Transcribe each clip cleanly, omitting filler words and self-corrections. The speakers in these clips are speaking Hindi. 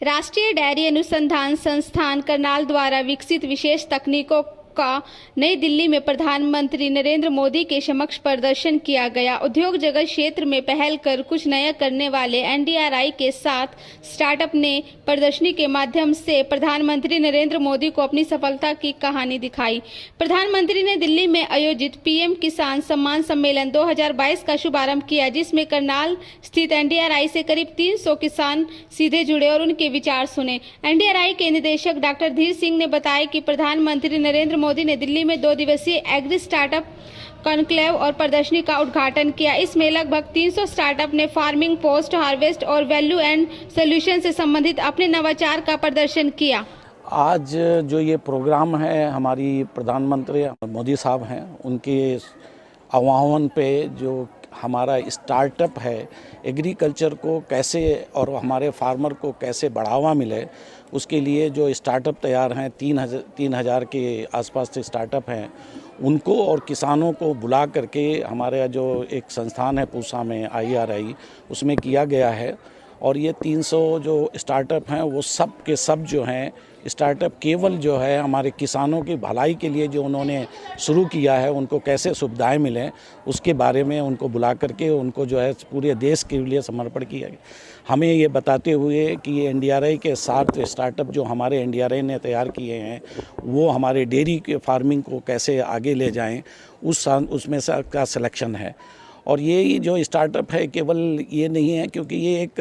राष्ट्रीय डेयरी अनुसंधान संस्थान करनाल द्वारा विकसित विशेष तकनीकों का नई दिल्ली में प्रधानमंत्री नरेंद्र मोदी के समक्ष प्रदर्शन किया गया। उद्योग जगत क्षेत्र में पहल कर कुछ नया करने वाले एनडीआरआई के साथ स्टार्टअप ने प्रदर्शनी के माध्यम से प्रधानमंत्री नरेंद्र मोदी को अपनी सफलता की कहानी दिखाई। प्रधानमंत्री ने दिल्ली में आयोजित पीएम किसान सम्मान सम्मेलन 2022 का शुभारंभ किया, जिसमें करनाल स्थित एनडीआरआई से करीब 300 किसान सीधे जुड़े और उनके विचार सुने। एनडीआरआई के निदेशक डॉक्टर धीर सिंह ने बताया कि प्रधानमंत्री नरेंद्र मोदी ने दिल्ली में 2 दिवसीय एग्री स्टार्टअप कॉन्क्लेव और प्रदर्शनी का उद्घाटन किया। इसमें लगभग 300 स्टार्टअप ने फार्मिंग, पोस्ट हार्वेस्ट और वैल्यू एंड सॉल्यूशन से संबंधित अपने नवाचार का प्रदर्शन किया। आज जो ये प्रोग्राम है, हमारी प्रधानमंत्री मोदी साहब हैं, उनके आह्वान पे जो हमारा स्टार्टअप है, एग्रीकल्चर को कैसे और हमारे फार्मर को कैसे बढ़ावा मिले, उसके लिए जो स्टार्टअप तैयार हैं, 3,000 के आसपास से स्टार्टअप हैं, उनको और किसानों को बुला करके हमारे जो एक संस्थान है पूसा में IRI, उसमें किया गया है। और ये 300 जो स्टार्टअप हैं वो सब के सब जो हैं स्टार्टअप केवल जो है हमारे किसानों की भलाई के लिए जो उन्होंने शुरू किया है, उनको कैसे सुविधाएं मिलें उसके बारे में उनको बुला करके उनको जो है पूरे देश के लिए समर्पण किया गया। हमें ये बताते हुए कि ये एनडीआरआई के 7 स्टार्टअप जो हमारे एनडीआरआई ने तैयार किए हैं, वो हमारे डेयरी के फार्मिंग को कैसे आगे ले जाएँ, उसमें से का सिलेक्शन है। और ये जो स्टार्टअप है केवल ये नहीं है, क्योंकि ये एक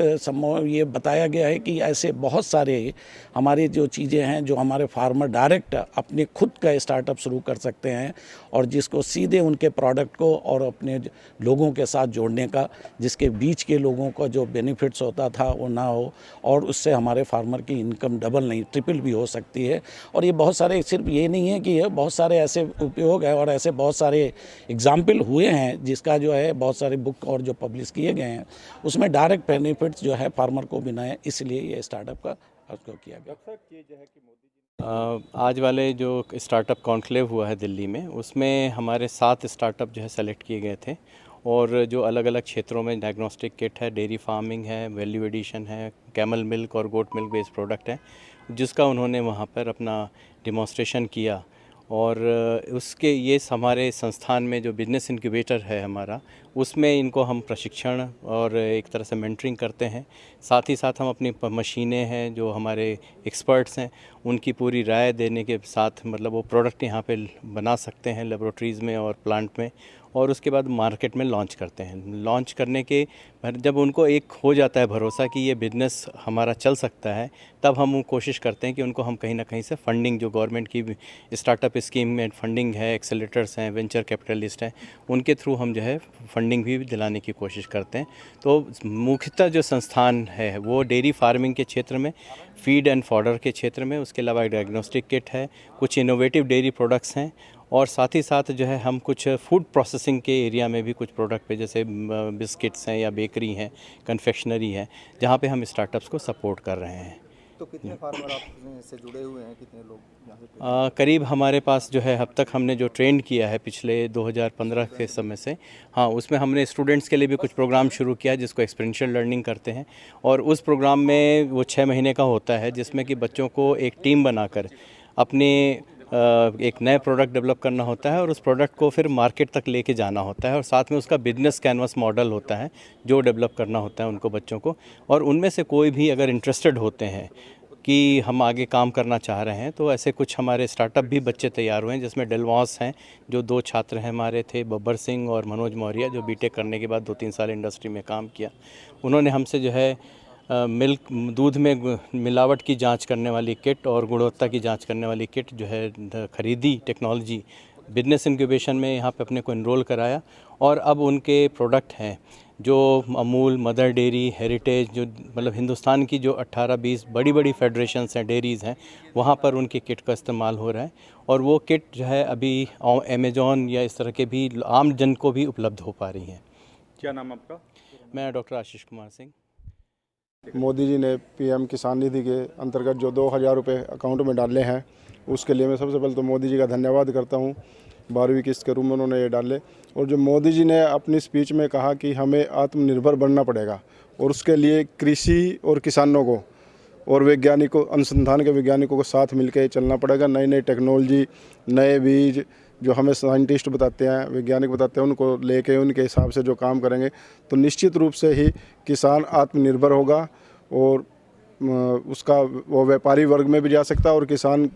ये बताया गया है कि ऐसे बहुत सारे हमारी जो चीज़ें हैं जो हमारे फार्मर डायरेक्ट अपने खुद का स्टार्टअप शुरू कर सकते हैं और जिसको सीधे उनके प्रोडक्ट को और अपने लोगों के साथ जोड़ने का, जिसके बीच के लोगों का जो बेनिफिट्स होता था वो ना हो, और उससे हमारे फार्मर की इनकम डबल नहीं ट्रिपल भी हो सकती है। और ये बहुत सारे, सिर्फ ये नहीं है कि ये बहुत सारे ऐसे उपयोग है और ऐसे बहुत सारे एग्जाम्पल हुए हैं जिसका जो है बहुत सारे बुक और जो पब्लिश किए गए हैं उसमें डायरेक्ट बेनिफिट्स जो है फार्मर को भी ना है, इसलिए ये स्टार्टअप का उसको किया गया। आज वाले जो स्टार्टअप कॉन्क्लेव हुआ है दिल्ली में, उसमें हमारे 7 स्टार्टअप जो है सेलेक्ट किए गए थे और जो अलग अलग क्षेत्रों में डायग्नोस्टिक किट है, डेयरी फार्मिंग है, वैल्यू एडिशन है, कैमल मिल्क और गोट मिल्क बेस्ड प्रोडक्ट है, जिसका उन्होंने वहाँ पर अपना डिमॉन्स्ट्रेशन किया। और उसके ये हमारे संस्थान में जो बिजनेस इंक्यूबेटर है हमारा, उसमें इनको हम प्रशिक्षण और एक तरह से मेंटरिंग करते हैं। साथ ही साथ हम अपनी मशीनें हैं जो हमारे एक्सपर्ट्स हैं, उनकी पूरी राय देने के साथ मतलब वो प्रोडक्ट यहाँ पे बना सकते हैं लेबोरेटरीज़ में और प्लांट में, और उसके बाद मार्केट में लॉन्च करते हैं। लॉन्च करने के जब उनको एक हो जाता है भरोसा कि ये बिज़नेस हमारा चल सकता है, तब हम कोशिश करते हैं कि उनको हम कहीं ना कहीं से फंडिंग, जो गवर्नमेंट की स्टार्टअप स्कीम में फंडिंग है, एक्सेलेरेटर्स हैं, वेंचर कैपिटलिस्ट हैं, उनके थ्रू हम जो है फंडिंग भी दिलाने की कोशिश करते हैं। तो मुख्यतः जो संस्थान है वो डेयरी फार्मिंग के क्षेत्र में, फीड एंड फॉडर के क्षेत्र में, उसके अलावा डायग्नोस्टिक किट है, कुछ इनोवेटिव डेयरी प्रोडक्ट्स हैं, और साथ ही साथ जो है हम कुछ फूड प्रोसेसिंग के एरिया में भी कुछ प्रोडक्ट पे, जैसे बिस्किट्स हैं या बेकरी हैं, कन्फेक्शनरी है, जहाँ पे हम स्टार्टअप्स को सपोर्ट कर रहे हैं। तो कितने फार्मर आपसे जुड़े हुए हैं, कितने लोग यहाँ पे? करीब हमारे पास जो है अब तक हमने जो ट्रेंड किया है पिछले 2015 के समय से, हाँ, उसमें हमने स्टूडेंट्स के लिए भी कुछ प्रोग्राम शुरू किया जिसको एक्सपेरिएंशियल लर्निंग करते हैं, और उस प्रोग्राम में वो 6 महीने का होता है, जिसमें कि बच्चों को एक टीम बनाकर अपने एक नए प्रोडक्ट डेवलप करना होता है और उस प्रोडक्ट को फिर मार्केट तक लेके जाना होता है, और साथ में उसका बिजनेस कैनवास मॉडल होता है जो डेवलप करना होता है उनको, बच्चों को। और उनमें से कोई भी अगर इंटरेस्टेड होते हैं कि हम आगे काम करना चाह रहे हैं, तो ऐसे कुछ हमारे स्टार्टअप भी बच्चे तैयार हुए हैं, जिसमें डेलवॉस हैं, जो 2 छात्र हैं हमारे थे, बब्बर सिंह और मनोज मौर्य, जो बीटेक करने के बाद 2-3 साल इंडस्ट्री में काम किया। उन्होंने हमसे जो है मिल्क, दूध में मिलावट की जांच करने वाली किट और गुणवत्ता की जांच करने वाली किट जो है खरीदी, टेक्नोलॉजी बिजनेस इंक्यूबेशन में यहाँ पे अपने को एनरोल कराया, और अब उनके प्रोडक्ट हैं जो अमूल, मदर डेयरी, हेरिटेज, जो मतलब हिंदुस्तान की जो 18-20 बड़ी फेडरेशंस हैं, डेयरीज़ हैं, वहाँ पर उनकी किट का इस्तेमाल हो रहा है, और वो किट जो है अभी अमेज़ॉन या इस तरह के भी आम जन को भी उपलब्ध हो पा रही हैं। क्या नाम आपका? मैं डॉक्टर आशीष कुमार सिंह। मोदी जी ने पीएम किसान निधि के अंतर्गत जो 2,000 रुपये अकाउंट में डाले हैं, उसके लिए मैं सबसे पहले तो मोदी जी का धन्यवाद करता हूँ। 12वीं किस्त के रूप में उन्होंने ये डाले, और जो मोदी जी ने अपनी स्पीच में कहा कि हमें आत्मनिर्भर बनना पड़ेगा और उसके लिए कृषि और किसानों को और वैज्ञानिकों, अनुसंधान के वैज्ञानिकों के साथ मिलकर चलना पड़ेगा। नई नई टेक्नोलॉजी, नए बीज जो हमें साइंटिस्ट बताते हैं, वैज्ञानिक बताते हैं, उनको लेके उनके हिसाब से जो काम करेंगे तो निश्चित रूप से ही किसान आत्मनिर्भर होगा और उसका वो व्यापारी वर्ग में भी जा सकता है और किसान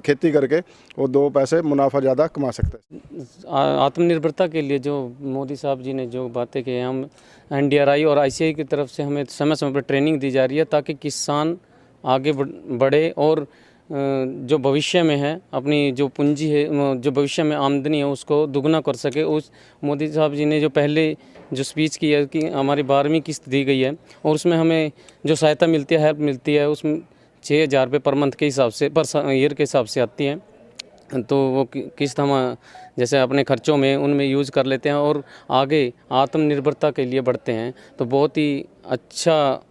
खेती करके वो 2 पैसे मुनाफा ज़्यादा कमा सकता है। आत्मनिर्भरता के लिए जो मोदी साहब जी ने जो बातें की हैं, हम NDRI और ICI की तरफ से हमें समय समय पर ट्रेनिंग दी जा रही है ताकि किसान आगे बढ़े और जो भविष्य में है अपनी जो पूंजी है, जो भविष्य में आमदनी है उसको दुगना कर सके। उस मोदी साहब जी ने जो पहले जो स्पीच की है कि हमारी 12वीं किस्त दी गई है और उसमें हमें जो सहायता मिलती है, हेल्प मिलती है, उसमें 6,000 रुपये पर मंथ के हिसाब से, पर ईयर के हिसाब से आती है। तो वो किस्त हम जैसे अपने खर्चों में उनमें यूज़ कर लेते हैं और आगे आत्मनिर्भरता के लिए बढ़ते हैं। तो बहुत ही अच्छा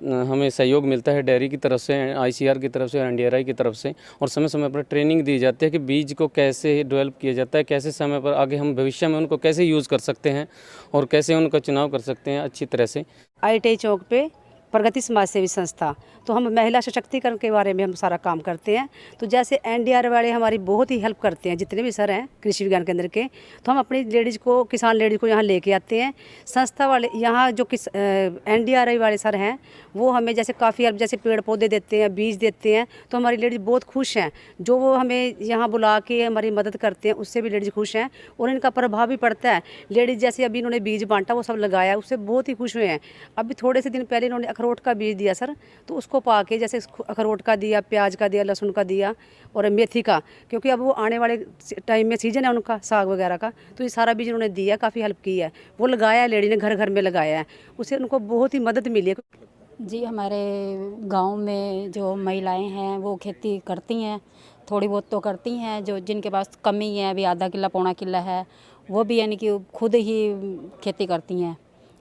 हमें सहयोग मिलता है डेयरी की तरफ से, ICR की तरफ से, NDRI की तरफ से, और समय समय पर ट्रेनिंग दी जाती है कि बीज को कैसे डेवलप किया जाता है, कैसे समय पर आगे हम भविष्य में उनको कैसे यूज़ कर सकते हैं और कैसे उनका चुनाव कर सकते हैं अच्छी तरह से। ITI चौक पे प्रगति समाज सेवी संस्था, तो हम महिला सशक्तिकरण के बारे में हम सारा काम करते हैं। तो जैसे NDR वाले हमारी बहुत ही हेल्प करते हैं, जितने भी सर हैं कृषि विज्ञान केंद्र के, तो हम अपनी लेडीज़ को, किसान लेडीज़ को यहाँ लेके आते हैं। संस्था वाले यहाँ जो NDRI वाले सर हैं वो हमें जैसे काफ़ी हेल्प, जैसे पेड़ पौधे देते हैं, बीज देते हैं, तो हमारी लेडीज़ बहुत खुश हैं। जो वो हमें यहाँ बुला के हमारी मदद करते हैं उससे भी लेडीज़ खुश हैं और इनका प्रभाव भी पड़ता है। लेडीज़ जैसे अभी इन्होंने बीज बांटा, वो सब लगाया, उससे बहुत ही खुश हुए हैं। अभी थोड़े से दिन पहले इन्होंने अखरोट का बीज दिया सर, तो उसको पा के जैसे अखरोट का दिया, प्याज का दिया, लहसुन का दिया और मेथी का, क्योंकि अब वो आने वाले टाइम में सीजन है उनका साग वगैरह का, तो ये सारा बीज उन्होंने दिया, काफ़ी हेल्प की है। वो लगाया है, लेडी ने घर घर में लगाया है, उससे उनको बहुत ही मदद मिली है। जी, हमारे गांव में जो महिलाएं हैं वो खेती करती हैं, थोड़ी बहुत तो करती हैं। जो जिनके पास कमी है, अभी आधा किला पौना किला है, वो भी यानी कि खुद ही खेती करती हैं।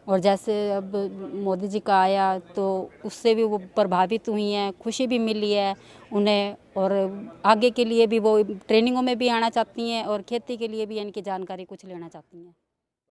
और जैसे अब मोदी जी का आया तो उससे भी वो प्रभावित हुई हैं, खुशी भी मिली है उन्हें, और आगे के लिए भी वो ट्रेनिंगों में भी आना चाहती हैं और खेती के लिए भी यानी कि जानकारी कुछ लेना चाहती हैं।